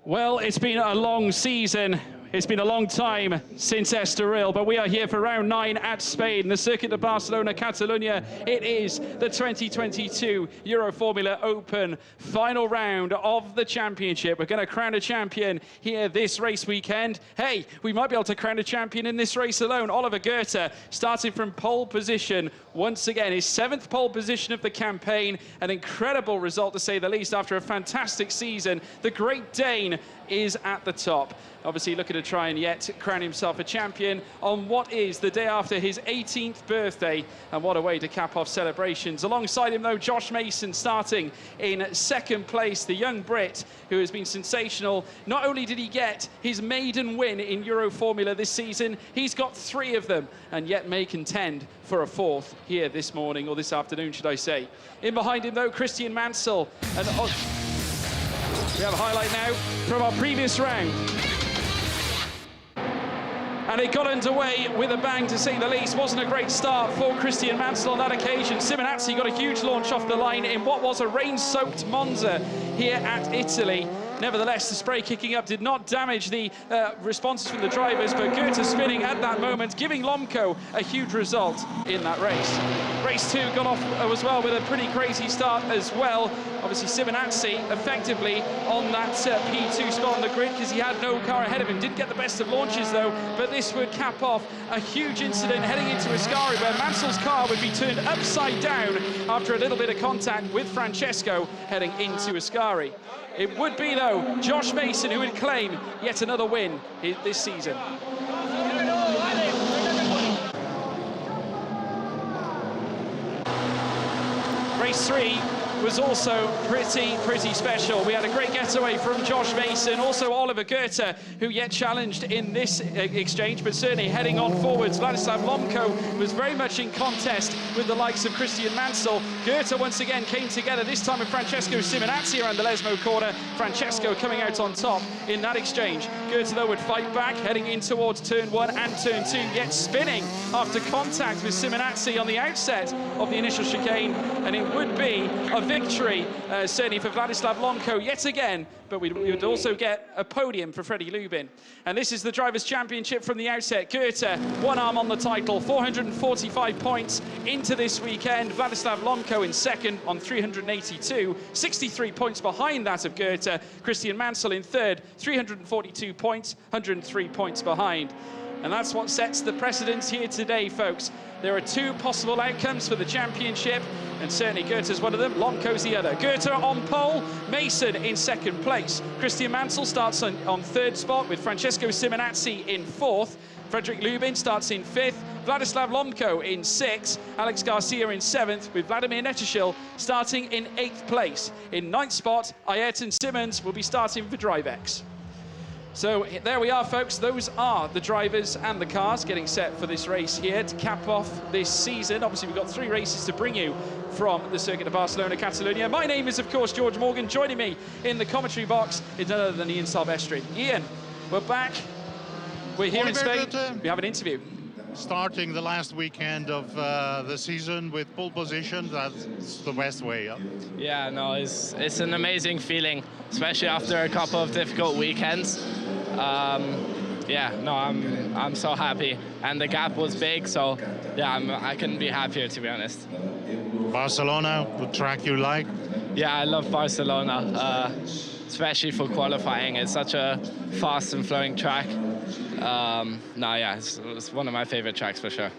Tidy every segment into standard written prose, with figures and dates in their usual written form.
Well, it's been a long season. It's been a long time since Estoril, but we are here for round 9 at Spain, the Circuit de Barcelona, Catalunya. It is the 2022 Euroformula Open final round of the championship. We're going to crown a champion here this race weekend. Hey, we might be able to crown a champion in this race alone. Oliver Goethe starting from pole position once again, his 7th pole position of the campaign. An incredible result, to say the least, after a fantastic season. The Great Dane is at the top. Obviously looking to try and yet crown himself a champion on what is the day after his 18th birthday, and what a way to cap off celebrations. Alongside him though, Josh Mason starting in 2nd place, the young Brit who has been sensational. Not only did he get his maiden win in Euroformula this season, he's got 3 of them, and yet may contend for a 4th here this morning, or this afternoon should I say. In behind him though, Christian Mansell, and we have a highlight now from our previous round. And it got underway with a bang, to say the least. Wasn't a great start for Christian Mansell on that occasion. Simonazzi got a huge launch off the line in what was a rain-soaked Monza here at Italy. Nevertheless, the spray kicking up did not damage the responses from the drivers, but Goethe spinning at that moment, giving Lomco a huge result in that race. Race 2 got off as well with a pretty crazy start as well. Obviously, Simonazzi effectively on that P2 spot on the grid because he had no car ahead of him. Didn't get the best of launches though, but this would cap off a huge incident heading into Ascari, where Mansell's car would be turned upside down after a little bit of contact with Francesco heading into Ascari. It would be, though, Josh Mason who would claim yet another win this season. Race 3 was also pretty special. We had a great getaway from Josh Mason, also Oliver Goethe, who yet challenged in this exchange, but certainly heading on forwards. Vladislav Lomco was very much in contest with the likes of Christian Mansell. Goethe once again came together, this time with Francesco Simonazzi around the Lesmo corner. Francesco coming out on top in that exchange. Goethe, though, would fight back, heading in towards turn 1 and turn 2, yet spinning after contact with Simonazzi on the outset of the initial chicane, and it would be a victory, certainly for Vladislav Lomco yet again, but we would also get a podium for Freddie Lubin. And this is the Drivers' Championship from the outset. Goethe, one arm on the title, 445 points into this weekend. Vladislav Lomco in 2nd on 382, 63 points behind that of Goethe. Christian Mansell in 3rd, 342 points, 103 points behind. And that's what sets the precedence here today, folks. There are 2 possible outcomes for the championship, and certainly Goethe's one of them, Lomco's the other. Goethe on pole, Mason in 2nd place. Christian Mansell starts on 3rd spot with Francesco Simonazzi in 4th. Frederick Lubin starts in 5th. Vladislav Lomco in 6th. Alex Garcia in 7th, with Vladimir Neteshil starting in 8th place. In 9th spot, Ayrton Simmons will be starting for DriveX. So there we are, folks. Those are the drivers and the cars getting set for this race here to cap off this season. Obviously, we've got 3 races to bring you from the Circuit of Barcelona, Catalunya. My name is, of course, George Morgan. Joining me in the commentary box is none other than Ian Silvestri. Ian, we're back. We're here in Spain. We have an interview. Starting the last weekend of the season with pole position, that's the best way. Yeah? Yeah, no, it's an amazing feeling, especially after a couple of difficult weekends. Yeah, no, I'm so happy, and the gap was big, so yeah, I couldn't be happier, to be honest. Barcelona, the track you like? Yeah, I love Barcelona, especially for qualifying. It's such a fast and flowing track. No, yeah, it's one of my favorite tracks for sure.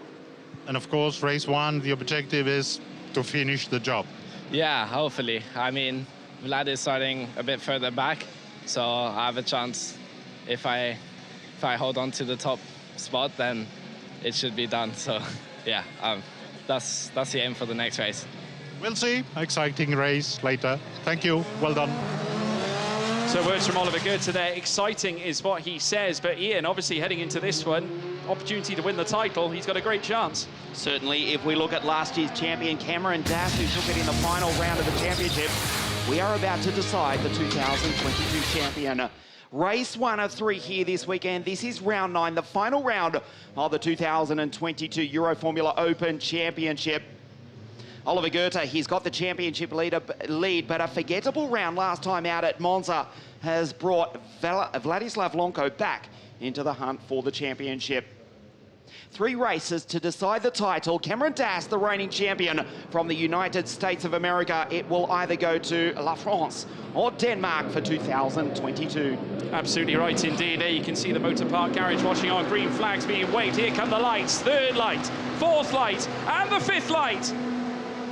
And of course, race 1, the objective is to finish the job. Yeah, hopefully. I mean, Vlad is starting a bit further back, so I have a chance. If I hold on to the top spot, then it should be done. So yeah, that's the aim for the next race. We'll see. Exciting race later. Thank you. Well done. So words from Oliver Goethe there. Exciting is what he says. But Ian, obviously heading into this one, opportunity to win the title, he's got a great chance. Certainly, if we look at last year's champion, Cameron Dash, who took it in the final round of the championship, we are about to decide the 2022 champion. Race 1 of 3 here this weekend. This is round 9, the final round of the 2022 Euroformula Open Championship. Oliver Goethe, he's got the championship lead, but a forgettable round last time out at Monza has brought Vladislav Lonko back into the hunt for the championship. 3 races to decide the title. Cameron Dass, the reigning champion from the United States of America. It will either go to La France or Denmark for 2022. Absolutely right indeed. There you can see the motor park garage watching our green flags being waved. Here come the lights. 3rd light, 4th light, and the 5th light.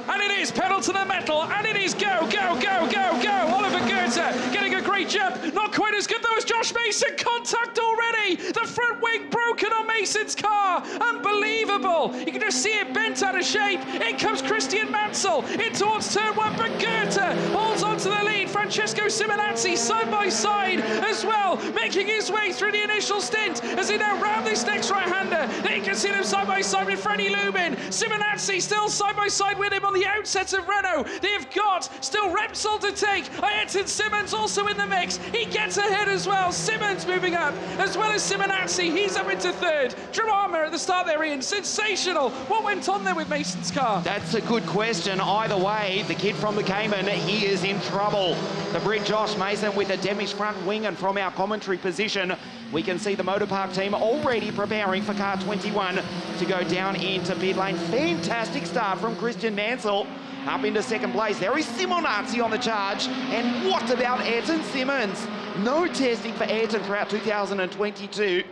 And it is pedal to the metal, and it is go, go, go, go, go. Oliver Goethe getting a great jump. Not quite as good though as Josh Mason. Contact already. The front wing broken on Mason's car. Unbelievable. You can just see it bent out of shape. In comes Christian Mansell in towards turn 1, but Goethe holds on to the lead. Francesco Simonazzi side by side as well, making his way through the initial stint as he now round this next right-hander. There you can see them side by side with Freddie Lubin. Simonazzi still side by side with him on the outset of Renault. They've got still Repsol to take. Ayrton Simmons also in the mix. He gets ahead as well. Simmons moving up as well as Simonazzi. He's up into 3rd. Drama at the start there, Ian. Sensational. What went on there with Mason's car? That's a good question. Either way, the kid from the Cayman, he is in trouble. The Brit Josh Mason with a damaged front wing, and from our commentary position, we can see the Motorpark team already preparing for car 21 to go down into pit lane. Fantastic start from Christian Mansell up into 2nd place. There is Simonazzi on the charge. And what about Ayrton Simmons? No testing for Ayrton throughout 2022.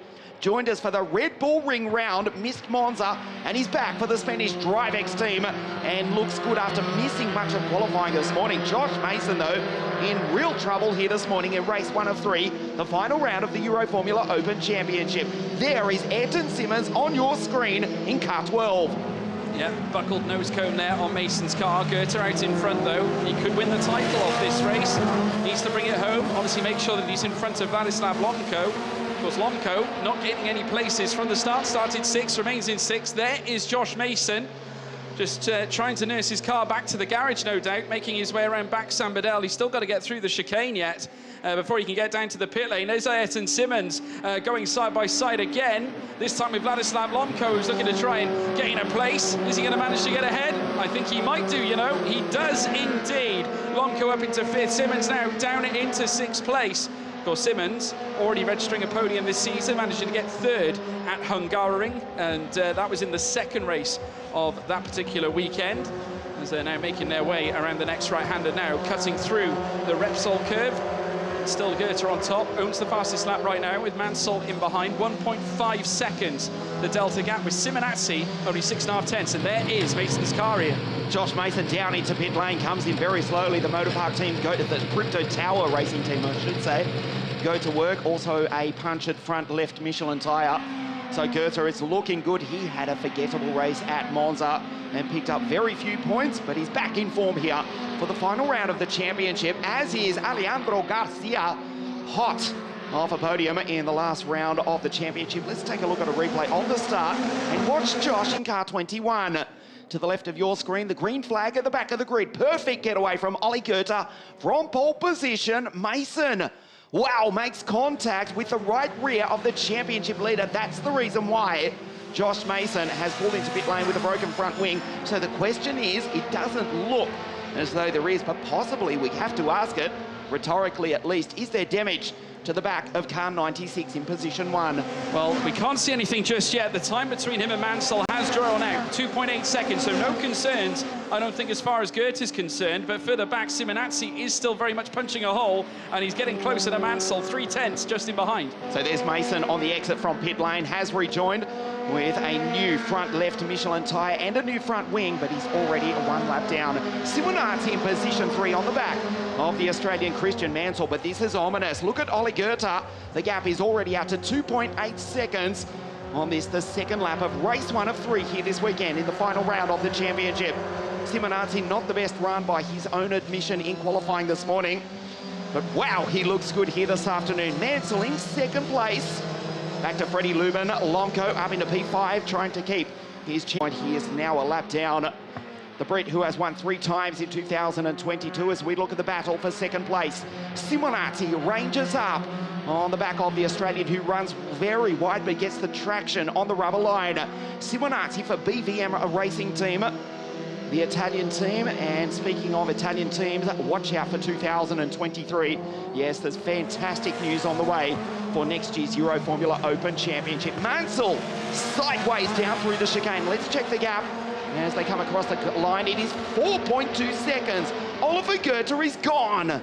Joined us for the Red Bull Ring round, missed Monza, and he's back for the Spanish DriveX team and looks good after missing much of qualifying this morning. Josh Mason, though, in real trouble here this morning in race 1 of 3, the final round of the Euroformula Open Championship. There is Ayrton Simmons on your screen in car 12. Yeah, buckled nose cone there on Mason's car. Goethe out in front, though. He could win the title of this race. Needs to bring it home. Obviously, make sure that he's in front of Vladislav Lonko. Of course, Lonko not getting any places from the start. Started 6th, remains in 6th. There is Josh Mason. Just trying to nurse his car back to the garage, no doubt, making his way around back Sambadell. He's still got to get through the chicane yet before he can get down to the pit lane. There's Ayrton Simmons going side by side again, this time with Vladislav Lonko, who's looking to try and gain a place. Is he going to manage to get ahead? I think he might do, you know. He does indeed. Lonko up into 5th. Simmons now down into 6th place. Of course, Simmons already registering a podium this season, managing to get 3rd at Hungaroring, and that was in the 2nd race of that particular weekend, as they're now making their way around the next right-hander now, cutting through the Repsol curve. Still Goethe on top, owns the fastest lap right now with Mansell in behind, 1.5 seconds. The delta gap with Simonazzi, only 6.5 tenths, and there is Mason's car here. Josh Mason down into pit lane, comes in very slowly. The Motorpark team go to the Crypto Tower racing team, I should say. Go to work, also a punctured front left Michelin tyre. So Goethe is looking good. He had a forgettable race at Monza and picked up very few points, but he's back in form here for the final round of the championship, as is Alejandro Garcia, hot off a podium in the last round of the championship. Let's take a look at a replay on the start and watch Josh in car 21. To the left of your screen, the green flag at the back of the grid. Perfect getaway from Ollie Goethe from pole position. Mason, wow, makes contact with the right rear of the championship leader. That's the reason why Josh Mason has pulled into pit lane with a broken front wing. So the question is, it doesn't look as though there is, but possibly we have to ask it, rhetorically at least, is there damage to the back of car 96 in position 1? Well, we can't see anything just yet. The time between him and Mansell has drawn out, 2.8 seconds, so no concerns, I don't think, as far as Goethe is concerned. But further back, Simonazzi is still very much punching a hole, and he's getting closer to Mansell, 3 tenths just in behind. So there's Mason on the exit from pit lane, has rejoined with a new front left Michelin tyre and a new front wing, but he's already 1 lap down. Simonazzi in position 3 on the back of the Australian Christian Mansell, but this is ominous. Look at Ollie Goethe. The gap is already out to 2.8 seconds on this, the 2nd lap of race 1 of 3 here this weekend in the final round of the championship. Simonazzi not the best run by his own admission in qualifying this morning, but wow, he looks good here this afternoon. Mansell in 2nd place. Back to Freddie Lubin. Lonko up into P5, trying to keep his chin. He is now a lap down. The Brit, who has won 3 times in 2022, as we look at the battle for 2nd place. Simonazzi ranges up on the back of the Australian, who runs very wide but gets the traction on the rubber line. Simonazzi for BVM Racing Team. the Italian team. And speaking of Italian teams, watch out for 2023. Yes, there's fantastic news on the way for next year's Euroformula Open Championship. Mansell sideways down through the chicane. Let's check the gap as they come across the line. It is 4.2 seconds. Oliver Goethe is gone.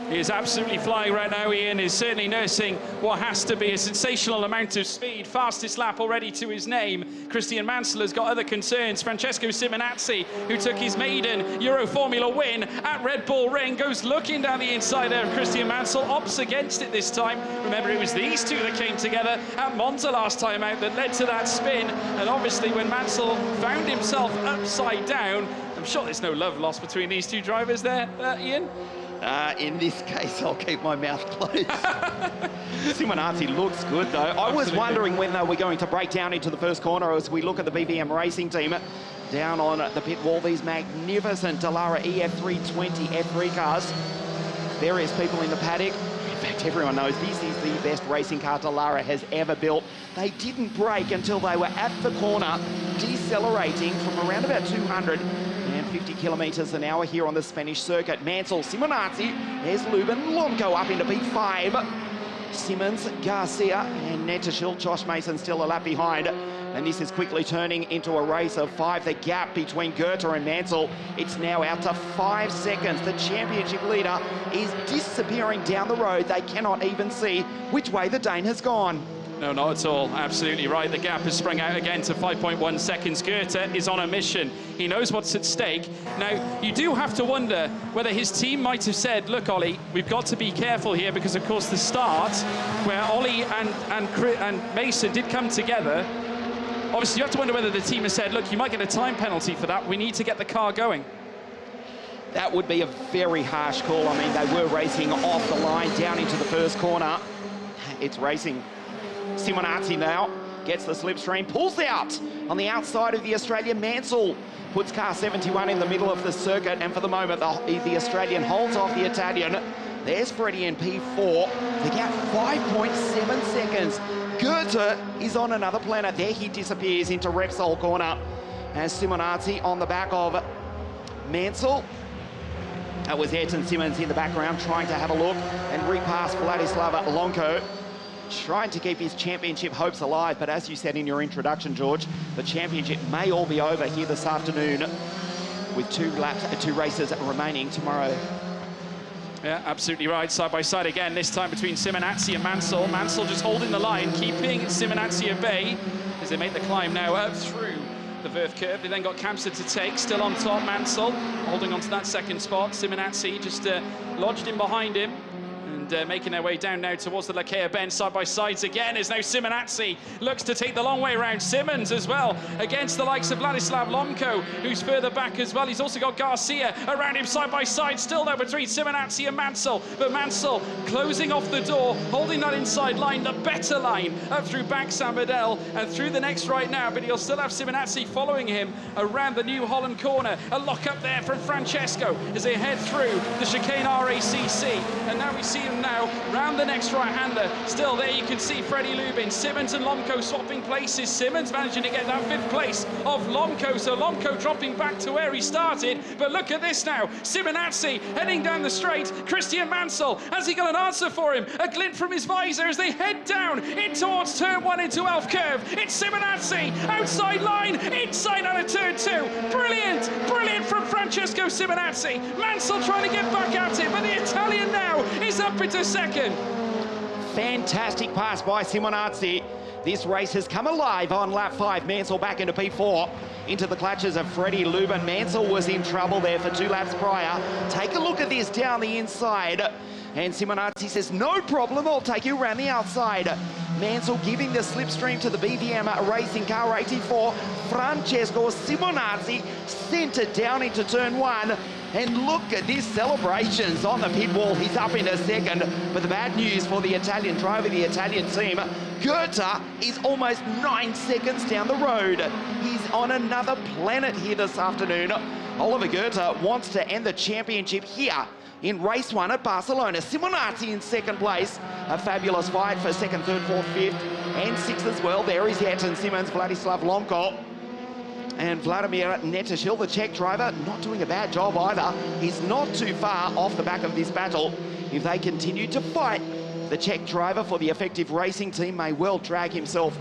He is absolutely flying right now. Ian is certainly nursing what has to be a sensational amount of speed. Fastest lap already to his name. Christian Mansell has got other concerns. Francesco Simonazzi, who took his maiden Euroformula win at Red Bull Ring, goes looking down the inside there of Christian Mansell, opts against it this time. Remember, it was these two that came together at Monza last time out that led to that spin. And obviously, when Mansell found himself upside down, I'm sure there's no love lost between these two drivers there, Ian? In this case, I'll keep my mouth closed. Simonazzi looks good, though. I was wondering when they were going to break down into the first corner as we look at the BVM Racing team down on the pit wall. These magnificent Dallara EF320 F3 cars. Various people in the paddock. In fact, everyone knows this is the best racing car Dallara has ever built. They didn't break until they were at the corner, decelerating from around about 250 kilometres an hour here on the Spanish circuit. Mansell, Simonazzi, there's Lubin, Lomko up into P5. Simmons, Garcia, and Netashil. Josh Mason still a lap behind. And this is quickly turning into a race of 5. The gap between Goethe and Mansell, it's now out to 5 seconds. The championship leader is disappearing down the road. They cannot even see which way the Dane has gone. No, not at all. Absolutely right. The gap has sprung out again to 5.1 seconds. Goethe is on a mission. He knows what's at stake. Now, you do have to wonder whether his team might have said, look, Ollie, we've got to be careful here because, of course, the start where Ollie and Mason did come together, obviously you have to wonder whether the team has said, look, you might get a time penalty for that. We need to get the car going. That would be a very harsh call. I mean, they were racing off the line down into the first corner. It's racing. Simonazzi now gets the slipstream, pulls out on the outside of the Australian. Mansell puts car 71 in the middle of the circuit, and for the moment the Australian holds off the Italian. There's Freddie in P4. The gap 5.7 seconds. Goethe is on another planet. There he disappears into Repsol corner as Simonazzi on the back of Mansell. That was Ayrton Simmons in the background trying to have a look and repass Vladislav Lonko, trying to keep his championship hopes alive. But as you said in your introduction, George, the championship may all be over here this afternoon with two races remaining tomorrow. Yeah, absolutely right. Side by side again, this time between Simonazzi and Mansell. Mansell just holding the line, keeping Simonazzi at bay as they make the climb now up through the Verth curve. They then got Kamsa to take, still on top. Mansell holding on to that second spot. Simonazzi just lodged in behind him. And making their way down now towards the Lakea bend, side by sides again, is now Simonazzi looks to take the long way around. Simmons as well against the likes of Vladislav Lomko, who's further back as well. He's also got Garcia around him side by side, still there between Simonazzi and Mansell. But Mansell closing off the door, holding that inside line, the better line, up through Bank Saint-Medel and through the next right now. But he'll still have Simonazzi following him around the New Holland corner. A lock up there from Francesco as they head through the chicane RACC. And now we see him now round the next right-hander. Still there you can see Freddie Lubin. Simmons and Lomko swapping places. Simmons managing to get that 5th place of Lomko, so Lomko dropping back to where he started. But look at this now. Simonazzi heading down the straight. Christian Mansell, has he got an answer for him? A glint from his visor as they head down in towards turn 1 into Elf Curve. It's Simonazzi, outside line, inside out of turn 2. Brilliant, brilliant from Francesco Simonazzi. Mansell trying to get back at it, but the Italian now is up into second. Fantastic pass by Simonazzi. This race has come alive on lap 5. Mansell back into P4, into the clutches of Freddie Lubin. Mansell was in trouble there for 2 laps prior. Take a look at this down the inside. And Simonazzi says, no problem, I'll take you around the outside. Mansell giving the slipstream to the BVM Racing Car 84. Francesco Simonazzi centred down into turn 1. And look at these celebrations on the pit wall. He's up in a second. But the bad news for the Italian driver, the Italian team, Goethe is almost 9 seconds down the road. He's on another planet here this afternoon. Oliver Goethe wants to end the championship here in race 1 at Barcelona. Simonazzi in second place. A fabulous fight for 2nd, 3rd, 4th, 5th, and 6th as well. There is Ayrton Simmons, Vladislav Lomko. And Vladimir Netashil, the Czech driver, not doing a bad job either. He's not too far off the back of this battle. If they continue to fight, the Czech driver for the Effective Racing team may well drag himself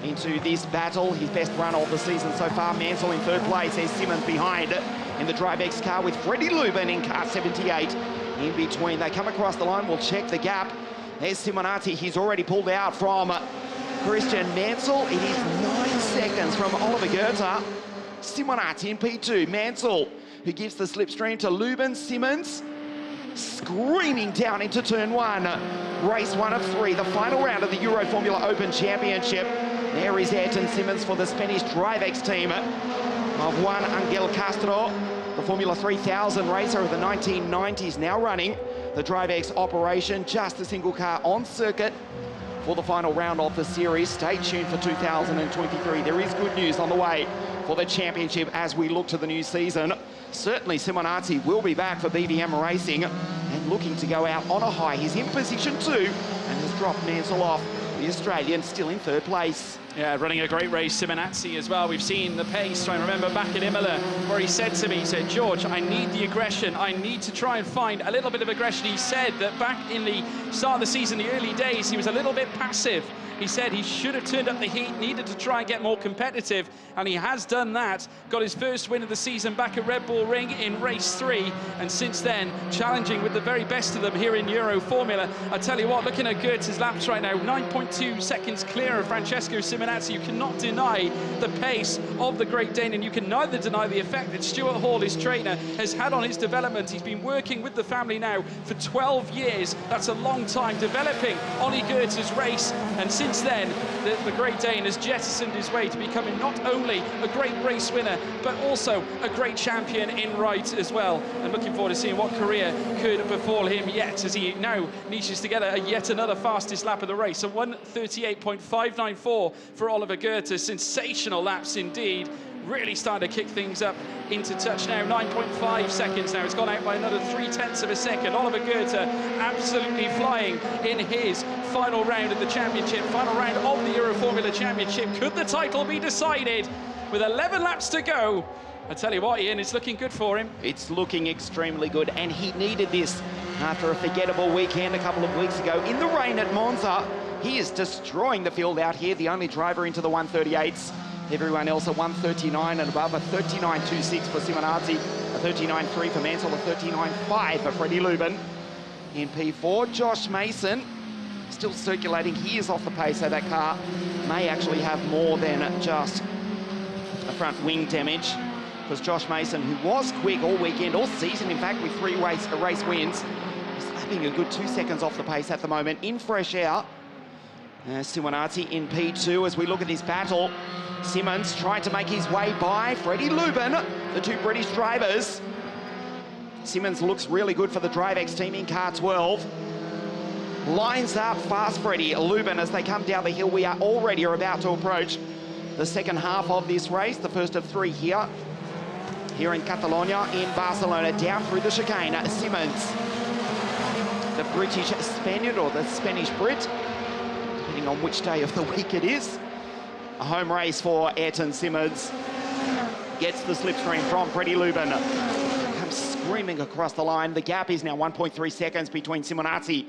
into this battle. His best run of the season so far. Mansell in third place. There's Simmons behind in the DriveX car with Freddie Lubin in car 78. In between, they come across the line. We'll check the gap. There's Simonati. He's already pulled out from Christian Mansell. It is 9 seconds from Oliver Goethe. Simonati in P2. Mansell, who gives the slipstream to Lubin. Simmons screaming down into turn 1. Race 1 of 3, the final round of the Euroformula Open Championship. There is Ayrton Simmons for the Spanish DriveX team of Juan Angel Castro, the Formula 3000 racer of the 1990s, now running the DriveX operation, just a single car on circuit for the final round of the series. Stay tuned for 2023. There is good news on the way for the championship as we look to the new season. Certainly Simonati will be back for BVM Racing and looking to go out on a high. He's in position 2 and has dropped Mansell off. The Australian still in third place. Yeah, running a great race, Simonazzi as well. We've seen the pace. I remember back in Imola where he said to me, he said, George, I need the aggression. I need to try and find a little bit of aggression. He said that back in the start of the season, the early days, he was a little bit passive. He said he should have turned up the heat, needed to try and get more competitive, and he has done that. Got his first win of the season back at Red Bull Ring in race 3, and since then, challenging with the very best of them here in Euroformula. I tell you what, looking at Goethe's laps right now, 9.2 seconds clear of Francesco Simonazzi. You cannot deny the pace of the Great Dane, and you can neither deny the effect that Stuart Hall, his trainer, has had on his development. He's been working with the family now for 12 years. That's a long time, developing Ollie Goethe's race, and since then, the Great Dane has jettisoned his way to becoming not only a great race winner, but also a great champion in right as well. And looking forward to seeing what career could befall him yet, as he now niches together yet another fastest lap of the race. A 1:38.594 for Oliver Goethe. Sensational laps indeed. Really starting to kick things up into touch now. 9.5 seconds now. It's gone out by another 0.3 of a second. Oliver Goethe absolutely flying in his final round of the championship, final round of the Euroformula Championship. Could the title be decided with 11 laps to go? I tell you what, Ian, it's looking good for him. It's looking extremely good, and he needed this after a forgettable weekend a couple of weeks ago in the rain at Monza. He is destroying the field out here, the only driver into the 138s. Everyone else a 139 and above, a 39.26 for Simonazzi, a 39.3 for Mansell, a 39.5 for Freddie Lubin. In P4, Josh Mason still circulating. He is off the pace, so that car may actually have more than just a front wing damage, because Josh Mason, who was quick all weekend, all season, in fact, with 3 race wins, is lapping a good 2 seconds off the pace at the moment in fresh air. Simonazzi in P2 as we look at this battle. Simmons trying to make his way by Freddie Lubin, the 2 British drivers. Simmons looks really good for the DriveX team in car 12. Lines up fast Freddie Lubin as they come down the hill. We are already about to approach the second half of this race, the first of 3 here in Catalonia, in Barcelona, down through the chicane. Simmons, the British Spaniard, or the Spanish Brit, depending on which day of the week it is. A home race for Ayrton Simmons. Gets the slipstream from Freddie Lubin. Comes screaming across the line. The gap is now 1.3 seconds between Simonazzi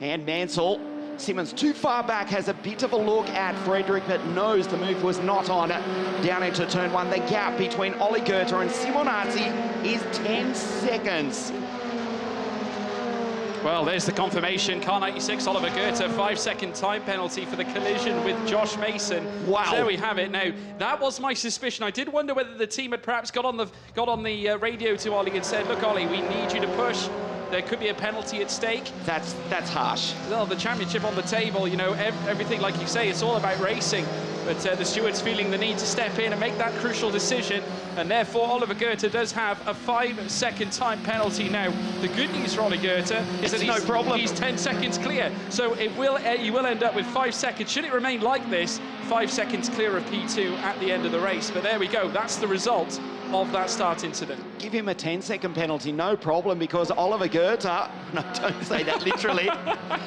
and Mansell. Simmons too far back, has a bit of a look at Frederick, but knows the move was not on. Down into turn 1. The gap between Ollie Goethe and Simonazzi is 10 seconds. Well, there's the confirmation. Car 96, Oliver Goethe, 5-second time penalty for the collision with Josh Mason. Wow. So there we have it. Now, that was my suspicion. I did wonder whether the team had perhaps got on the radio to Ollie and said, look, Ollie, we need you to push. There could be a penalty at stake. That's harsh. Well, the championship on the table, you know, everything, like you say, it's all about racing. But the steward's feeling the need to step in and make that crucial decision. And therefore, Oliver Goethe does have a 5-second time penalty now. The good news for Ollie Goethe is that he's 10 seconds clear. So you will end up with 5 seconds. Should it remain like this, 5 seconds clear of P2 at the end of the race. But there we go. That's the result of that start incident. Give him a 10-second penalty, no problem, because Oliver Goethe, no, don't say that literally,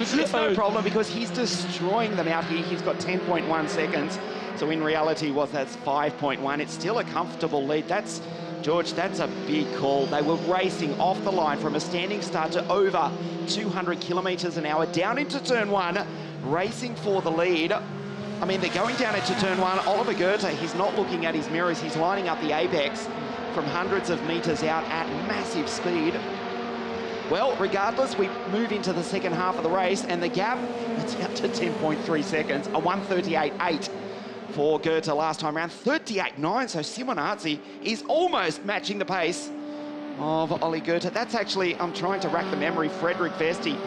it's no problem because he's destroying them out here. He's got 10.1 seconds, so in reality, that's 5.1. It's still a comfortable lead. George, that's a big call. They were racing off the line from a standing start to over 200 kilometres an hour down into turn one, racing for the lead. I mean, they're going down into turn one. Oliver Goethe, he's not looking at his mirrors. He's lining up the apex from hundreds of metres out at massive speed. Well, regardless, we move into the second half of the race, and the gap, it's up to 10.3 seconds, a 1:38.8 for Goethe last time around, 38.9, so Ceremonies is almost matching the pace of Ollie Goethe. That's actually, I'm trying to rack the memory, Frederick Vesti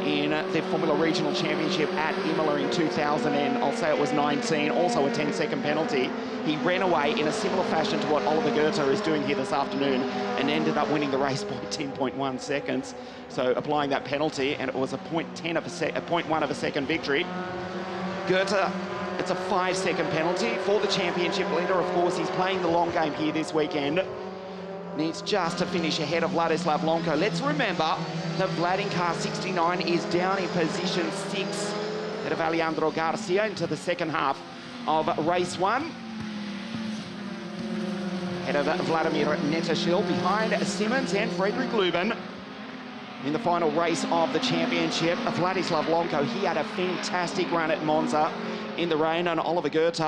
in the Formula Regional Championship at Imola in 2000, and I'll say it was 19, also a 10-second penalty. He ran away in a similar fashion to what Oliver Goethe is doing here this afternoon and ended up winning the race by 10.1 seconds. So applying that penalty, and it was a 0.1 of a second victory. Goethe, it's a 5-second penalty for the championship leader. Of course, he's playing the long game here this weekend. Needs just to finish ahead of Ladislav Lonko. Let's remember that Vladimir 69 is down in position 6 ahead of Alejandro Garcia into the second half of race 1. Ahead of Vladimir Netashil, behind Simmons and Frederick Lubin. In the final race of the championship, Vladislav Lonko, he had a fantastic run at Monza in the rain, and Oliver Goethe,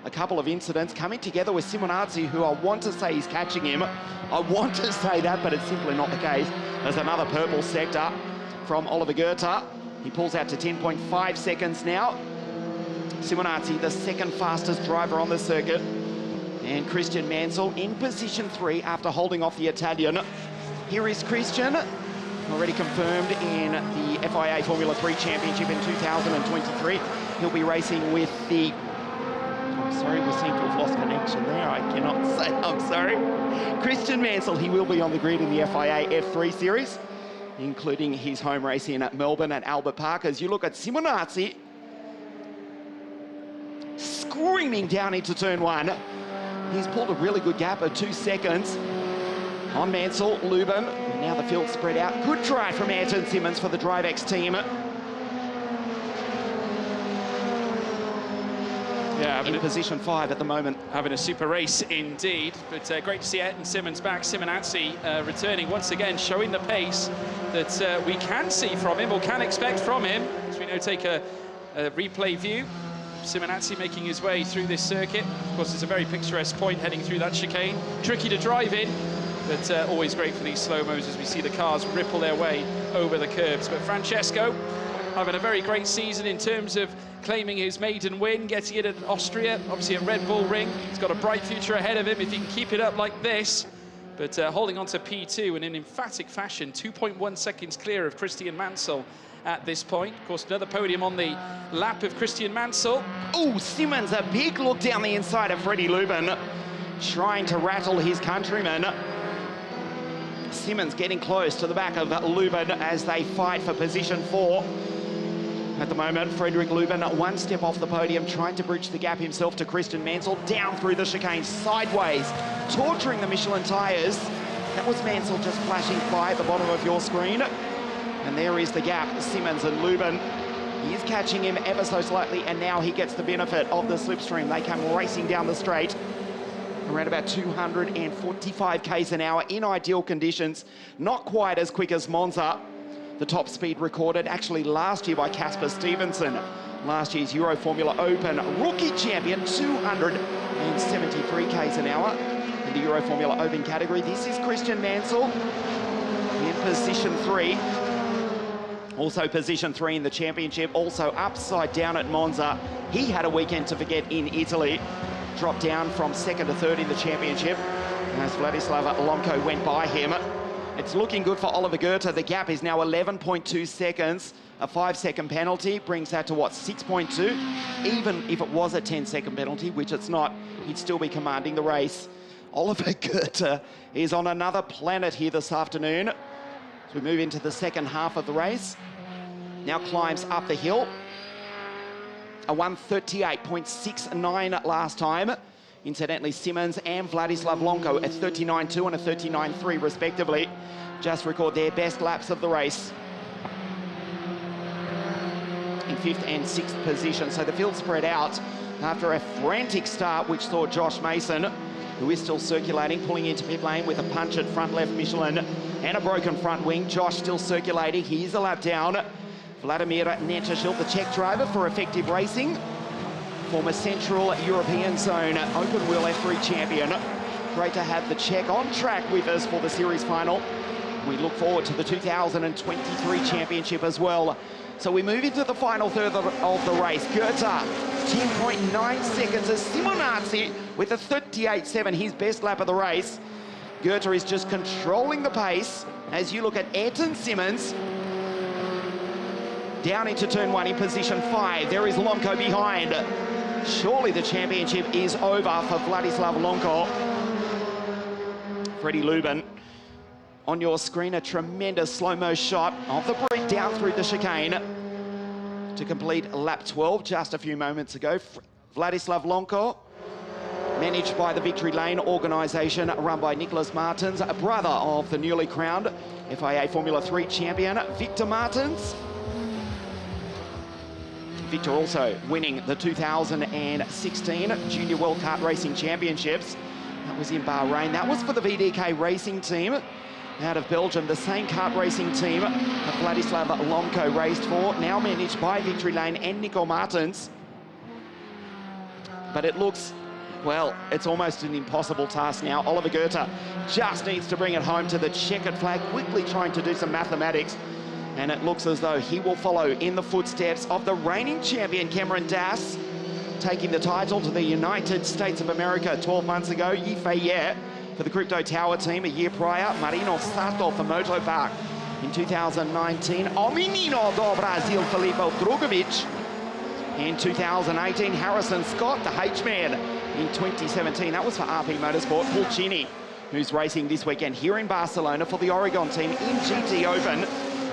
a couple of incidents coming together with Ceremonies, who I want to say is catching him. I want to say that, but it's simply not the case. There's another purple sector from Oliver Goethe. He pulls out to 10.5 seconds now. Ceremonies, the second fastest driver on the circuit. And Christian Mansell in position 3 after holding off the Italian. Here is Christian, already confirmed in the FIA Formula 3 Championship in 2023. He'll be racing with the... Sorry, we seem to have lost connection there. I cannot say, I'm sorry. Christian Mansell, he will be on the grid in the FIA F3 Series, including his home race in Melbourne at Albert Park. As you look at Ceremonies, screaming down into turn 1. He's pulled a really good gap of 2 seconds on Mansell, Lubin. And now the field spread out. Good drive from Ayrton Simmons for the DriveX team. Yeah, in position 5 at the moment. Having a super race indeed, but great to see Ayrton Simmons back. Ceremonies returning once again, showing the pace that we can see from him, or can expect from him, as we now take a replay view. Ceremonies making his way through this circuit. Of course, it's a very picturesque point heading through that chicane. Tricky to drive in, but always great for these slow-mos as we see the cars ripple their way over the curbs. But Francesco having a very great season in terms of claiming his maiden win, getting it at Austria, obviously at Red Bull Ring. He's got a bright future ahead of him if he can keep it up like this. But holding on to P2 and in emphatic fashion, 2.1 seconds clear of Christian Mansell at this point. Of course, another podium on the lap of Christian Mansell. Oh, Simmons, a big look down the inside of Freddie Lubin, trying to rattle his countryman. Simmons getting close to the back of Lubin as they fight for position 4. At the moment, Frederick Lubin, one step off the podium, trying to bridge the gap himself to Christian Mansell, down through the chicane, sideways, torturing the Michelin tyres. That was Mansell just flashing by at the bottom of your screen. And there is the gap, Simmons and Lubin. He is catching him ever so slightly, and now he gets the benefit of the slipstream. They come racing down the straight, around about 245 k's an hour in ideal conditions. Not quite as quick as Monza. The top speed recorded actually last year by Casper Stevenson. Last year's Euroformula Open rookie champion, 273 k's an hour in the Euroformula Open category. This is Christian Mansell in position 3. Also position 3 in the championship, also upside down at Monza. He had a weekend to forget in Italy. Dropped down from 2nd to 3rd in the championship as Vladislav Lonko went by him. It's looking good for Oliver Goethe. The gap is now 11.2 seconds. A 5-second penalty brings that to, what, 6.2? Even if it was a 10-second penalty, which it's not, he'd still be commanding the race. Oliver Goethe is on another planet here this afternoon. As we move into the second half of the race. Now climbs up the hill. A 1:38.69 last time. Incidentally, Simmons and Vladislav Lonko at 39.2 and a 39.3 respectively. Just record their best laps of the race. In 5th and 6th position. So the field spread out after a frantic start, which saw Josh Mason, who is still circulating, pulling into pit lane with a punctured front left Michelin and a broken front wing. Josh still circulating. He's a lap down. Vladimir Netashil, the Czech driver for Effective Racing, former Central European Zone open wheel F3 champion. Great to have the Czech on track with us for the series final. We look forward to the 2023 championship as well. So we move into the final third of the race. Goethe, 10.9 seconds as Simonazzi with a 38.7, his best lap of the race. Goethe is just controlling the pace as you look at Ayrton Simmons. Down into turn 1 in position 5. There is Lonko behind. Surely the championship is over for Vladislav Lonko. Freddie Lubin. On your screen, a tremendous slow-mo shot of the Brit down through the chicane to complete lap 12 just a few moments ago. Vladislav Lonko, managed by the Victory Lane organisation run by Nicholas Martins, a brother of the newly crowned FIA Formula 3 champion, Victor Martins. Victor also winning the 2016 Junior World Kart Racing Championships. That was in Bahrain. That was for the VDK Racing team out of Belgium, the same kart racing team that Vladislav Lonko raced for, now managed by Victory Lane and Nico Martins. But it looks, well, it's almost an impossible task now. Oliver Goethe just needs to bring it home to the checkered flag, quickly trying to do some mathematics. And it looks as though he will follow in the footsteps of the reigning champion, Cameron Dass, taking the title to the United States of America 12 months ago. Yifei for the Crypto Tower team a year prior. Marino Sato for Motopark in 2019. O Menino do Brasil, Filippo Drugovic in 2018. Harrison Scott, the H-Man, in 2017. That was for RP Motorsport. Pulcini, who's racing this weekend here in Barcelona for the Oregon team in GT Open.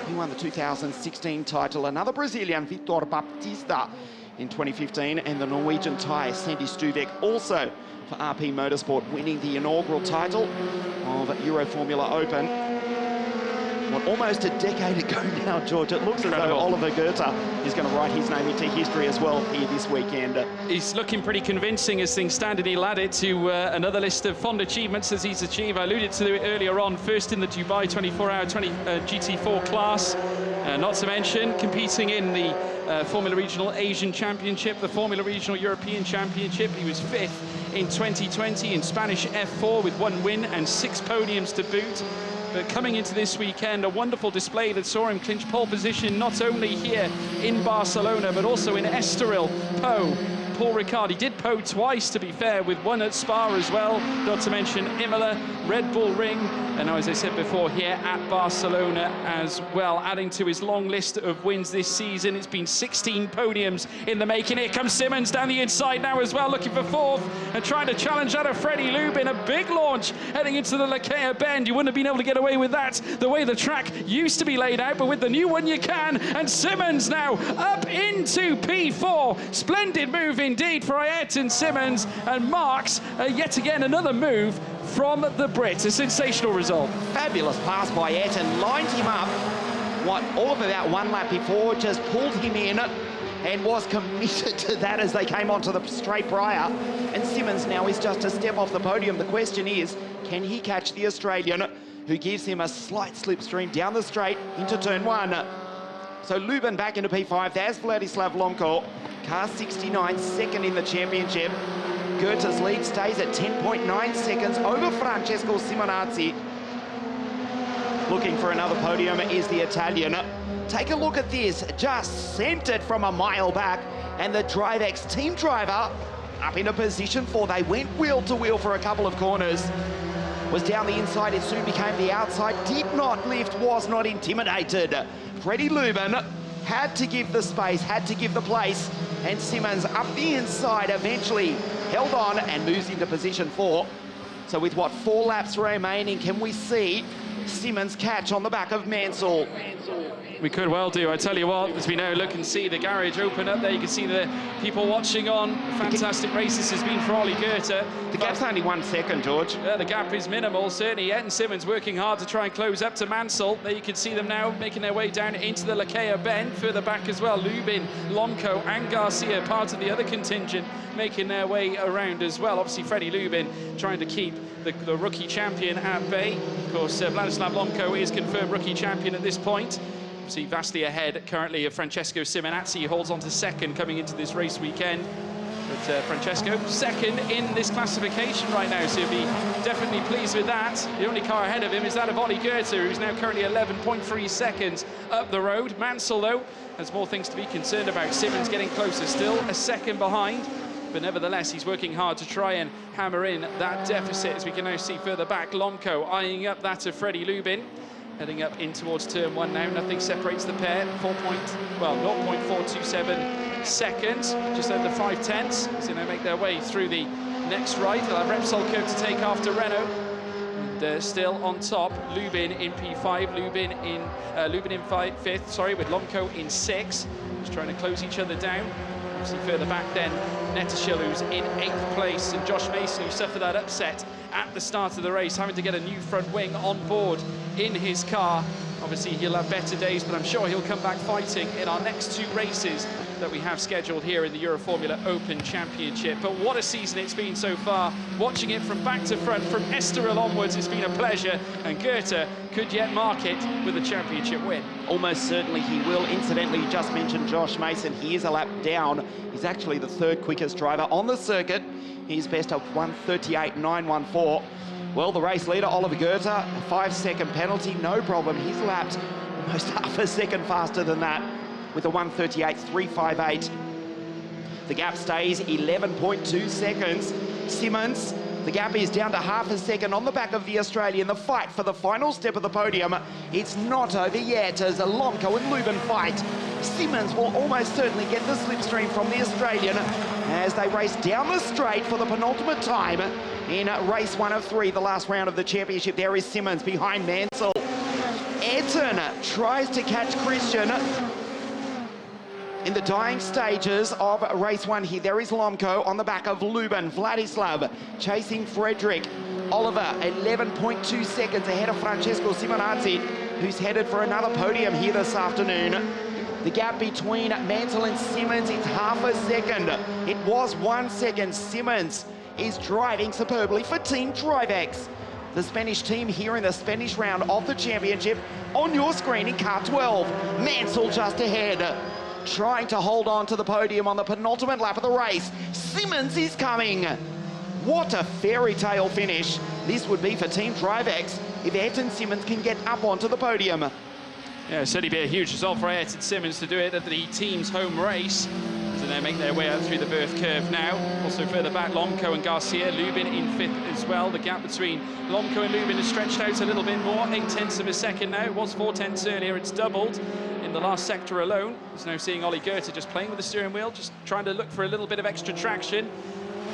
He won the 2016 title. Another Brazilian, Vitor Baptista, in 2015. And the Norwegian Thai, Sandy Stuvek, also for RP Motorsport, winning the inaugural title of Euroformula Open. What, almost a decade ago now, George. It looks as though Oliver Goethe is going to write his name into history as well here this weekend. He's looking pretty convincing as things stand, and he'll add it to another list of fond achievements as he's achieved. I alluded to it earlier on, first in the Dubai 24-hour GT4 class. Not to mention competing in the Formula Regional Asian Championship, the Formula Regional European Championship. He was 5th in 2020 in Spanish F4 with 1 win and 6 podiums to boot. But coming into this weekend, a wonderful display that saw him clinch pole position not only here in Barcelona, but also in Estoril, Pau. Paul Ricard, he did Pau twice, to be fair, with 1 at Spa as well, not to mention Imola, Red Bull Ring, and now, as I said before, here at Barcelona as well, adding to his long list of wins this season. It's been 16 podiums in the making. Here comes Simmons down the inside now as well, looking for 4th and trying to challenge out of Freddie Lubin. A big launch heading into the Lakea Bend. You wouldn't have been able to get away with that the way the track used to be laid out, but with the new one you can. And Simmons now up into P4. Splendid move indeed for Ayrton Simmons, and marks yet again another move from the Brit. A sensational result. Fabulous pass by Ayrton, lined him up, all of about 1 lap before, just pulled him in and was committed to that as they came onto the straight prior. And Simmons now is just a step off the podium. The question is, can he catch the Australian, who gives him a slight slipstream down the straight into turn 1. So Lubin back into P5. There's Vladislav Lonko, car 69, 2nd in the championship. Goethe's lead stays at 10.9 seconds over Francesco Simonazzi. Looking for another podium is the Italian. Take a look at this, just sent it from a mile back, and the DriveX team driver up into position 4. They went wheel to wheel for a couple of corners. Was down the inside, it soon became the outside, did not lift, was not intimidated. Freddie Lubin had to give the space, had to give the place, and Simmons up the inside eventually held on and moves into position 4. So with what, 4 laps remaining, can we see Simmons catch on the back of Mansell. We could well do. I tell you what, as we now look and see the garage open up there, you can see the people watching on. Fantastic race this has been for Ollie Goethe. The gap's only 1 second, George. Yeah, the gap is minimal, certainly. Etten Simmons working hard to try and close up to Mansell. There you can see them now making their way down into the Lakea bend. Further back as well, Lubin, Lomko and Garcia, part of the other contingent, making their way around as well. Obviously, Freddie Lubin trying to keep the rookie champion at bay. Of course, Vladislav Lomko is confirmed rookie champion at this point. See, vastly ahead currently of Francesco Simonazzi. He holds on to second coming into this race weekend. But Francesco, second in this classification right now, so he'll be definitely pleased with that. The only car ahead of him is that of Ollie Goethe, who's now currently 11.3 seconds up the road. Mansell, though, has more things to be concerned about. Simmons getting closer still, a second behind. But nevertheless, he's working hard to try and hammer in that deficit, as we can now see further back. Lomko eyeing up that of Freddie Lubin. Heading up in towards turn one now. Nothing separates the pair. 0.427 seconds, just under 5/10. So they make their way through the next right. They'll have Repsol curve to take after Renault. And still on top, Lubin in P5, Lubin in fifth, sorry, with Lomko in 6. Just trying to close each other down. Obviously further back then, Netteschill, who's in 8th place, and Josh Mason, who suffered that upset at the start of the race, having to get a new front wing on board in his car. Obviously, he'll have better days, but I'm sure he'll come back fighting in our next 2 races that we have scheduled here in the Euroformula Open Championship. But what a season it's been so far. Watching it from back to front, from Estoril onwards, it's been a pleasure, and Goethe could yet mark it with a championship win. Almost certainly he will. Incidentally, you just mentioned Josh Mason. He is a lap down. He's actually the 3rd quickest driver on the circuit. He's best of 1:38.914. Well, the race leader, Oliver Goethe, a 5-second penalty, no problem. He's lapped almost half a second faster than that with a 1:38.358. The gap stays 11.2 seconds. Simmons, the gap is down to half a second on the back of the Australian. The fight for the final step of the podium, it's not over yet as Lomko and Lubin fight. Simmons will almost certainly get the slipstream from the Australian as they race down the straight for the penultimate time in race 1 of 3, the last round of the championship. There is Simmons behind Mansell. Etten tries to catch Christian in the dying stages of race 1 here. There is Lomko on the back of Lubin. Vladislav chasing Frederick. Oliver 11.2 seconds ahead of Francesco Simonazzi, who's headed for another podium here this afternoon. The gap between Mansell and Simmons is half a second. It was 1 second. Simmons is driving superbly for Team Drivex, the Spanish team here in the Spanish round of the championship. On your screen in car 12, Mansell just ahead, trying to hold on to the podium on the penultimate lap of the race. Simmons is coming. What a fairy tale finish this would be for Team Drivex if Etten Simmons can get up onto the podium. Yeah, certainly be a huge result for Etten Simmons to do it at the team's home race. So they make their way out through the birth curve now. Also further back, Lomko and Garcia, Lubin in 5th as well. The gap between Lomko and Lubin has stretched out a little bit more, 8/10 of a second now. It was 4/10 earlier, it's doubled in the last sector alone. There's now seeing Ollie Goethe just playing with the steering wheel, just trying to look for a little bit of extra traction.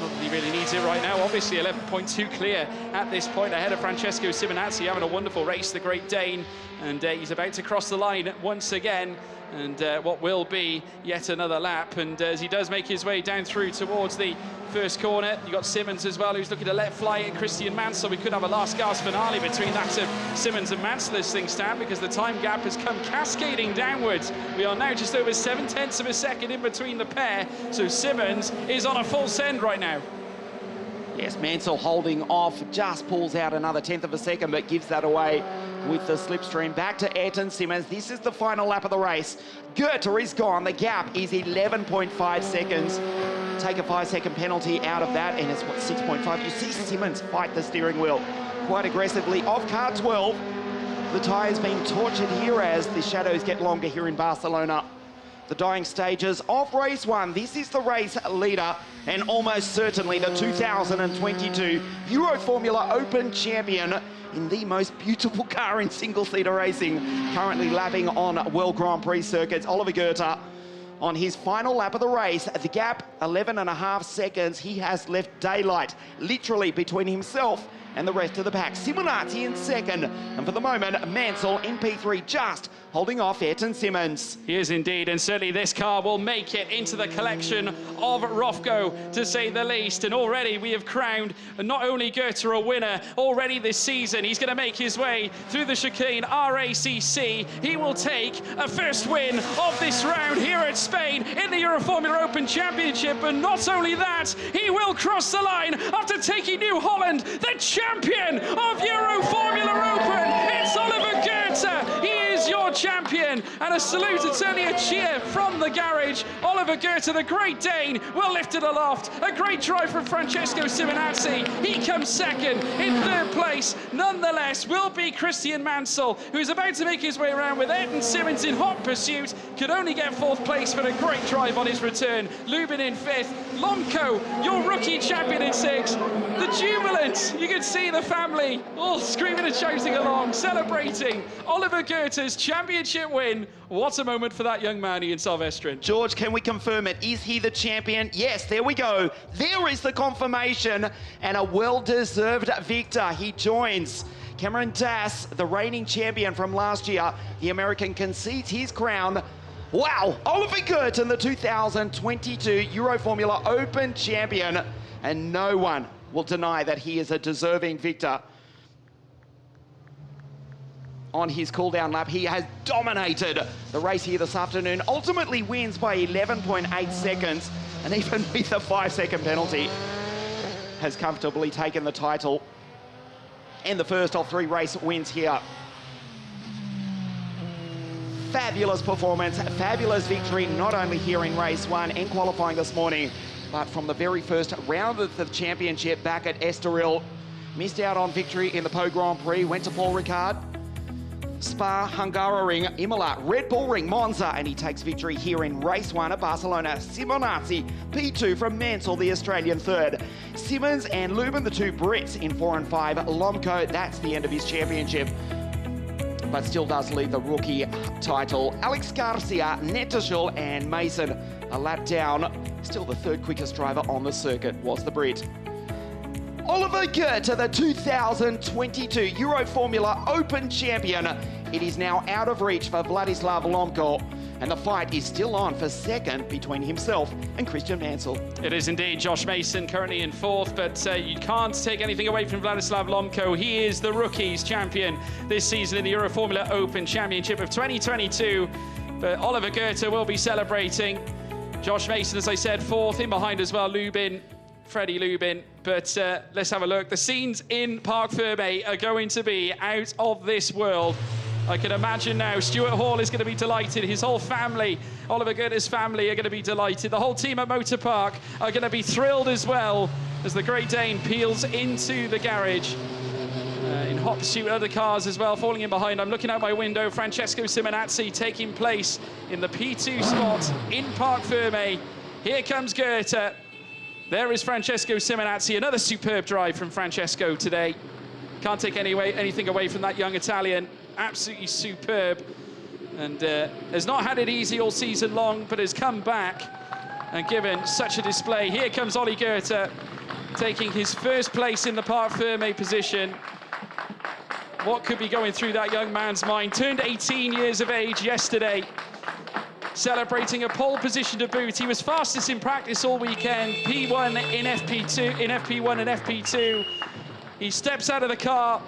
Not that he really needs it right now. Obviously 11.2 clear at this point ahead of Francesco Simonazzi, having a wonderful race, the Great Dane, and he's about to cross the line once again, and what will be yet another lap. And as he does make his way down through towards the first corner, you've got Simmons as well, who's looking to let fly at Christian Mansell. We could have a last gasp finale between that of Simmons and Mansell as things stand, because the time gap has come cascading downwards. We are now just over 7/10 of a second in between the pair, so Simmons is on a full send right now. Yes, Mansell holding off, just pulls out another 1/10 of a second, but gives that away with the slipstream. Back to Etten Simmons. This is the final lap of the race. Goethe is gone. The gap is 11.5 seconds. Take a 5-second penalty out of that, and it's, what, 6.5. You see Simmons fight the steering wheel quite aggressively. Off car 12, the tyres being tortured here as the shadows get longer here in Barcelona. The dying stages of race 1. This is the race leader and almost certainly the 2022 Euroformula Open champion in the most beautiful car in single-seater racing, currently lapping on World Grand Prix circuits. Oliver Goethe on his final lap of the race. The gap, 11.5 seconds. He has left daylight literally between himself and the rest of the pack. Simonazzi in second, and for the moment, Mansell in P3, just holding off Ayrton Simmons. He is indeed, and certainly this car will make it into the collection of Rofco, to say the least. And already we have crowned not only Goethe a winner already this season, he's going to make his way through the chicane RACC. He will take a first win of this round here at Spain in the Euroformula Open Championship. And not only that, he will cross the line after taking New Holland, the champion of Euroformula Open. It's Oliver Goethe. He is your champion, and a salute and certainly a cheer from the garage. Oliver Goethe, the Great Dane, will lift it aloft. A great drive from Francesco Simonazzi. He comes second. In third place, nonetheless, will be Christian Mansell, who's about to make his way around with Ayrton Simmons in hot pursuit. Could only get fourth place, but a great drive on his return. Lubin in fifth. Lomco, your rookie champion in sixth. The jubilant, you can see the family all screaming and shouting along, celebrating Oliver Goethe's championship win. What a moment for that young man, Ian Silvestrin. George, can we confirm it? Is he the champion? Yes, there we go. There is the confirmation, and a well-deserved victor. He joins Cameron Dass, the reigning champion from last year. The American concedes his crown. Wow, Oliver Goethe, the 2022 Euroformula Open champion, and no one will deny that he is a deserving victor. On his cool-down lap, he has dominated the race here this afternoon, ultimately wins by 11.8 seconds, and even with a 5-second penalty, has comfortably taken the title and the first of 3 race wins here. Fabulous performance, fabulous victory, not only here in race 1 and qualifying this morning, but from the very first round of the championship back at Estoril. Missed out on victory in the Pau Grand Prix, went to Paul Ricard. Spa, Hungaroring, Imola, Red Bull Ring, Monza, and he takes victory here in race 1 at Barcelona. Simonazzi, P2 from Mansell, the Australian third. Simmons and Lubin, the 2 Brits in 4 and 5. Lomco, that's the end of his championship, but still does lead the rookie title. Alex Garcia, Netterschel and Mason a lap down. Still the 3rd quickest driver on the circuit was the Brit. Oliver Goethe, the 2022 Euroformula Open champion. It is now out of reach for Vladislav Lomco, and the fight is still on for second between himself and Christian Mansell. It is indeed. Josh Mason currently in 4th, but you can't take anything away from Vladislav Lomco. He is the rookies champion this season in the Euroformula Open Championship of 2022. But Oliver Goethe will be celebrating. Josh Mason, as I said, 4th, in behind as well, Lubin, Freddie Lubin. But let's have a look. The scenes in Parc Ferme are going to be out of this world. I can imagine now Stuart Hall is going to be delighted. His whole family, Oliver Goethe's family, are going to be delighted. The whole team at Motor Park are going to be thrilled as well as the Great Dane peels into the garage. In hot pursuit, other cars as well falling in behind. I'm looking out my window. Francesco Simonazzi taking place in the P2 spot in Parc Ferme. Here comes Goethe. There is Francesco Simonazzi. Another superb drive from Francesco today. Can't take anything away from that young Italian. Absolutely superb. And has not had it easy all season long, but has come back and given such a display. Here comes Ollie Goethe, taking his first place in the Parc Ferme position. What could be going through that young man's mind? Turned 18 years of age yesterday, celebrating a pole position to boot. He was fastest in practice all weekend, P1 in FP2, in FP1 and FP2. He steps out of the car,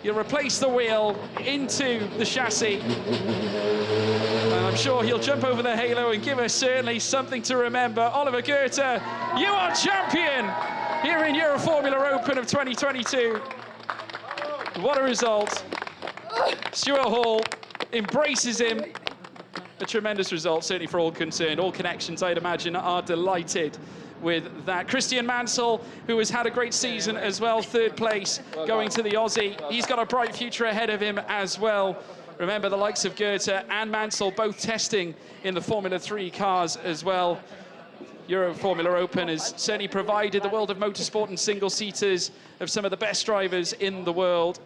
he'll replace the wheel into the chassis. And I'm sure he'll jump over the halo and give us certainly something to remember. Oliver Goethe, you are champion here in Euroformula Open of 2022. What a result. Stuart Hall embraces him. A tremendous result, certainly for all concerned. All connections, I'd imagine, are delighted with that. Christian Mansell, who has had a great season as well, 3rd place, going to the Aussie. He's got a bright future ahead of him as well. Remember, the likes of Goethe and Mansell both testing in the Formula 3 cars as well. Euroformula Open has certainly provided the world of motorsport and single-seaters of some of the best drivers in the world.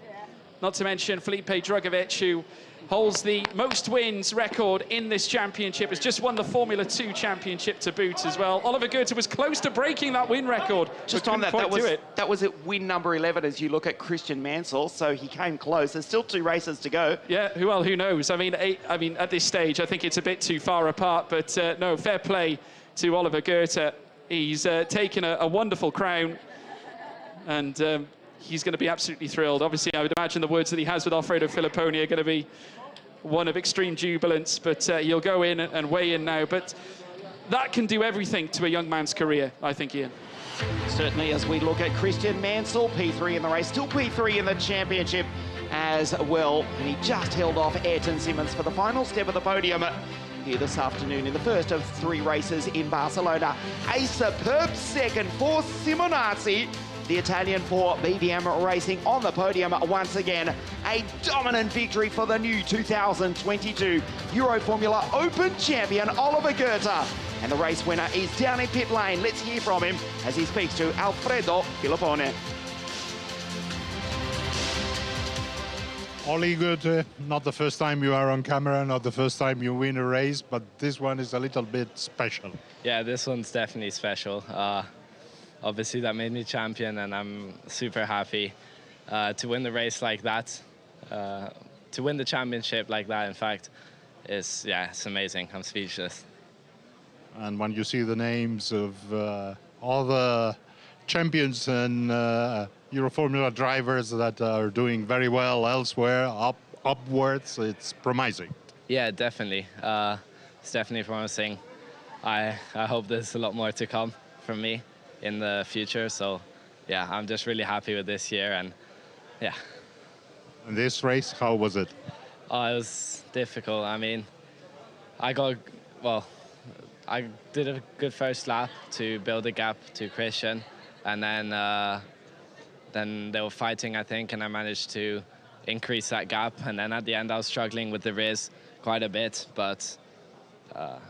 Not to mention Felipe Drugovich, who holds the most wins record in this championship. Has just won the Formula 2 championship to boot as well. Oliver Goethe was close to breaking that win record. Just on that, that was at win number 11 as you look at Christian Mansell, so he came close. There's still 2 races to go. Yeah, well, who knows? I mean, at this stage, I think it's a bit too far apart, but no, fair play to Oliver Goethe. He's taken a wonderful crown, and he's going to be absolutely thrilled. Obviously, I would imagine the words that he has with Alfredo Filipponi are going to be one of extreme jubilance, but he'll go in and weigh in now. But that can do everything to a young man's career, I think, Ian. Certainly, as we look at Christian Mansell, P3 in the race, still P3 in the championship as well. And he just held off Ayrton Simmons for the final step of the podium here this afternoon in the first of 3 races in Barcelona. A superb second for Simonazzi, the Italian for BBM Racing on the podium once again. A dominant victory for the new 2022 Euroformula Open champion, Oliver Goethe. And the race winner is down in pit lane. Let's hear from him as he speaks to Alfredo Filipponi. Oli Goethe, not the first time you are on camera, not the first time you win a race, but this one is a little bit special. Yeah, this one's definitely special. Obviously, that made me champion, and I'm super happy to win the race like that. To win the championship like that, in fact, it's amazing. I'm speechless. And when you see the names of all the champions and Euroformula drivers that are doing very well elsewhere, upwards, it's promising. Yeah, definitely. It's definitely promising. I hope there's a lot more to come from me in the future. So, yeah, I'm just really happy with this year, and yeah. And this race, how was it? Oh, it was difficult. I mean, I did a good first lap to build a gap to Christian, and then they were fighting, I think, and I managed to increase that gap. And then at the end, I was struggling with the Riz quite a bit, but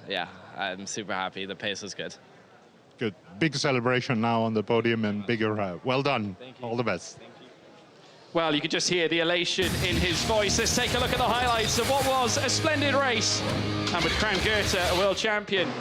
yeah, I'm super happy. The pace was good. Good. Big celebration now on the podium and bigger. Well done. Thank you. All the best. Thank you. Well, you could just hear the elation in his voice. Let's take a look at the highlights of what was a splendid race. And with crowned Goethe a world champion.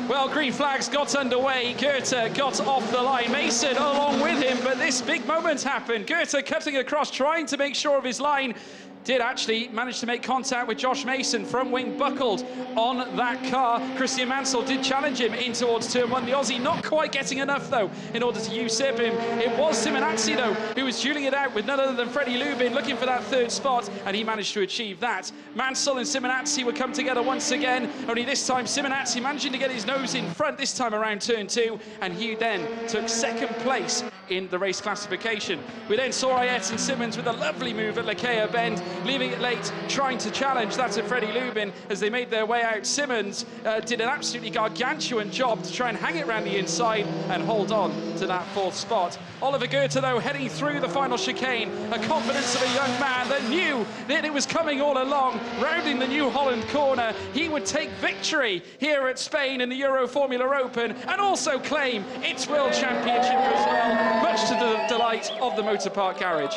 Well, green flags got underway. Goethe got off the line. Mason along with him, but this big moment happened. Goethe cutting across, trying to make sure of his line. Did actually manage to make contact with Josh Mason, front wing buckled on that car. Christian Mansell did challenge him in towards turn 1. The Aussie not quite getting enough, though, in order to usurp him. It was Simonazzi, though, who was dueling it out with none other than Freddie Lubin, looking for that 3rd spot, and he managed to achieve that. Mansell and Simonazzi would come together once again, only this time Simonazzi managing to get his nose in front this time around turn 2, and he then took 2nd place in the race classification. We then saw Ayrton Simmons with a lovely move at Lakea Bend, leaving it late, trying to challenge that of Freddie Lubin as they made their way out. Simmons did an absolutely gargantuan job to try and hang it around the inside and hold on to that 4th spot. Oliver Goethe, though, heading through the final chicane, a confidence of a young man that knew that it was coming all along, rounding the New Holland corner. He would take victory here at Spain in the Euroformula Open and also claim its World Championship as well, much to the delight of the Motor Park Garage.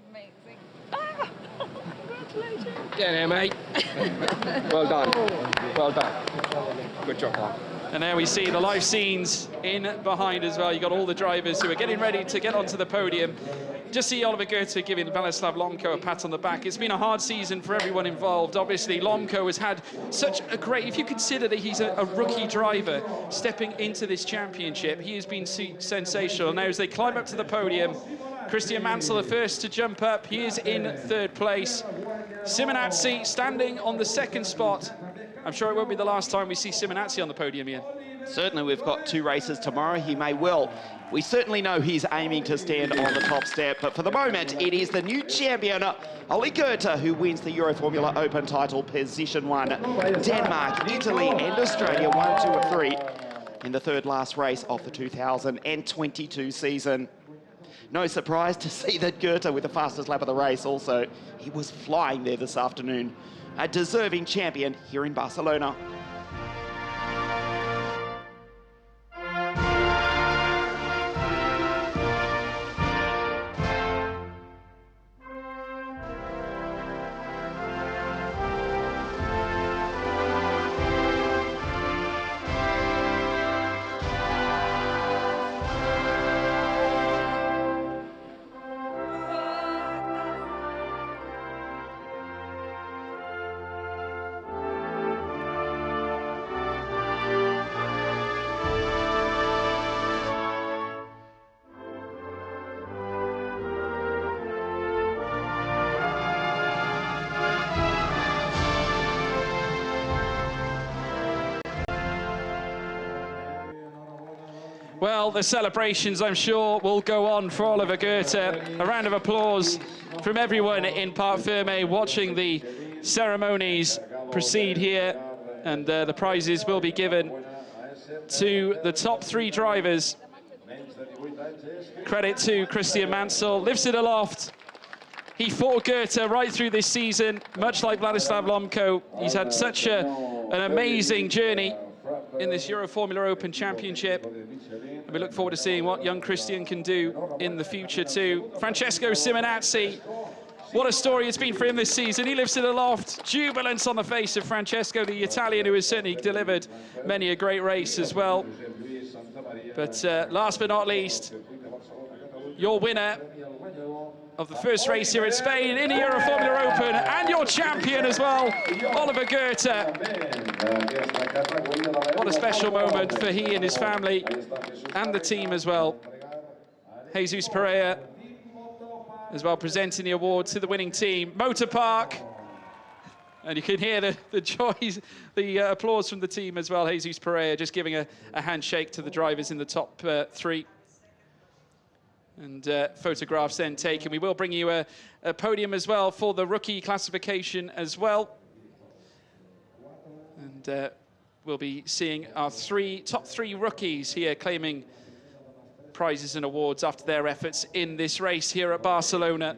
Amazing. Ah, congratulations. Get there, mate. Well done. Well done. Good job, man. And there we see the live scenes in behind as well. You got all the drivers who are getting ready to get onto the podium. Just see Oliver Goethe giving Vladislav Lomko a pat on the back. It's been a hard season for everyone involved. Obviously, Lomko has had such a great... If you consider that he's a rookie driver stepping into this championship, he has been sensational. Now, as they climb up to the podium, Christian Mansell, the first to jump up. He is in 3rd place. Simonazzi standing on the 2nd spot. I'm sure it won't be the last time we see Simonazzi on the podium, Ian. Certainly, we've got 2 races tomorrow. He may well. We certainly know he's aiming to stand on the top step, but for the moment, it is the new champion, Oli Goethe, who wins the Euroformula Open title, position 1. Denmark, Italy, and Australia, 1, 2, and 3 in the 3rd last race of the 2022 season. No surprise to see that Goethe with the fastest lap of the race also. He was flying there this afternoon. A deserving champion here in Barcelona. Well, the celebrations, I'm sure, will go on for Oliver Goethe. A round of applause from everyone in Parc Fermé watching the ceremonies proceed here. And the prizes will be given to the top 3 drivers. Credit to Christian Mansell, lifts it aloft. He fought Goethe right through this season, much like Vladislav Lomko. He's had such an amazing journey in this Euroformula Open Championship. And we look forward to seeing what young Christian can do in the future too. Francesco Simonazzi, what a story it's been for him this season. He lifts it aloft, jubilance on the face of Francesco, the Italian, who has certainly delivered many a great race as well. But last but not least, your winner of the first race here at Spain in the Euroformula Open, and your champion as well, Oliver Goethe. What a special moment for he and his family and the team as well. Jesus Pereira as well presenting the award to the winning team. Motor Park, and you can hear the joys, the applause from the team as well. Jesus Pereira just giving a handshake to the drivers in the top 3. And photographs then taken. We will bring you a podium as well for the rookie classification as well. And we'll be seeing our top 3 rookies here claiming prizes and awards after their efforts in this race here at Barcelona.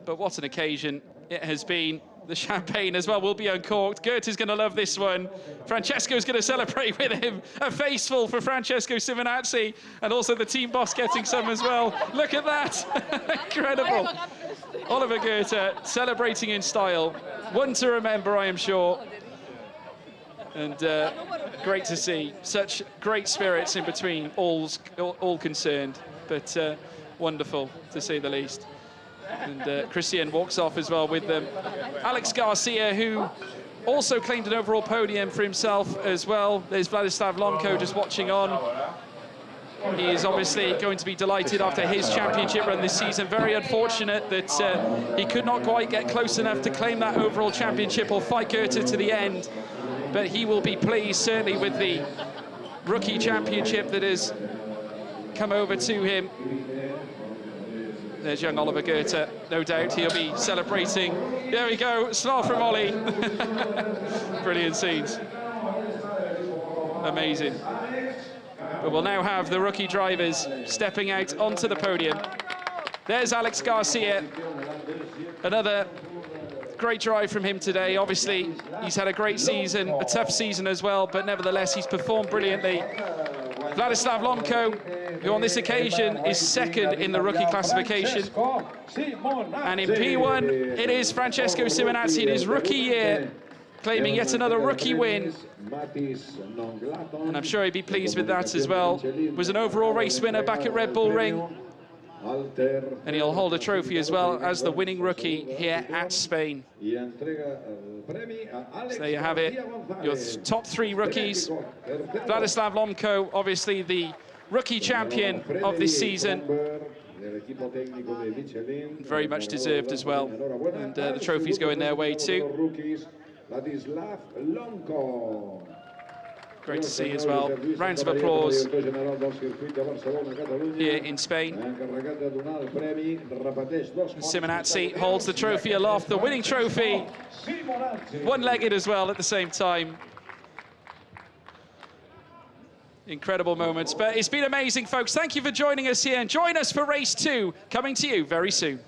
But what an occasion it has been. The champagne as well will be uncorked. Goethe's going to love this one. Francesco's going to celebrate with him. A face full for Francesco Simonazzi, and also the team boss getting some as well. Look at that. Incredible. Oliver Goethe celebrating in style. One to remember, I am sure. And great to see such great spirits in between all concerned, but wonderful to say the least. And Christian walks off as well with them. Alex Garcia, who also claimed an overall podium for himself as well. There's Vladislav Lomko just watching on. He is obviously going to be delighted after his championship run this season. Very unfortunate that he could not quite get close enough to claim that overall championship or fight Goethe to the end. But he will be pleased, certainly, with the rookie championship that has come over to him. There's young Oliver Goethe. No doubt he'll be celebrating. There we go, smile from Ollie. Brilliant scenes. Amazing. But we'll now have the rookie drivers stepping out onto the podium. There's Alex Garcia. Another great drive from him today. Obviously, he's had a great season, a tough season as well, but nevertheless, he's performed brilliantly. Vladislav Lomko, who on this occasion is 2nd in the rookie classification. And in P1, it is Francesco Simonazzi in his rookie year, claiming yet another rookie win. And I'm sure he'd be pleased with that as well. Was an overall race winner back at Red Bull Ring. And he'll hold a trophy as well as the winning rookie here at Spain. So there you have it, your top 3 rookies. Vladislav Lomko, obviously the rookie champion of this season. Very much deserved as well. And the trophies going their way too. Great to see as well. Rounds of applause here in Spain. Simonazzi holds the trophy aloft, the winning trophy. One-legged as well at the same time. Incredible moments, but it's been amazing, folks. Thank you for joining us here, and join us for race 2, coming to you very soon.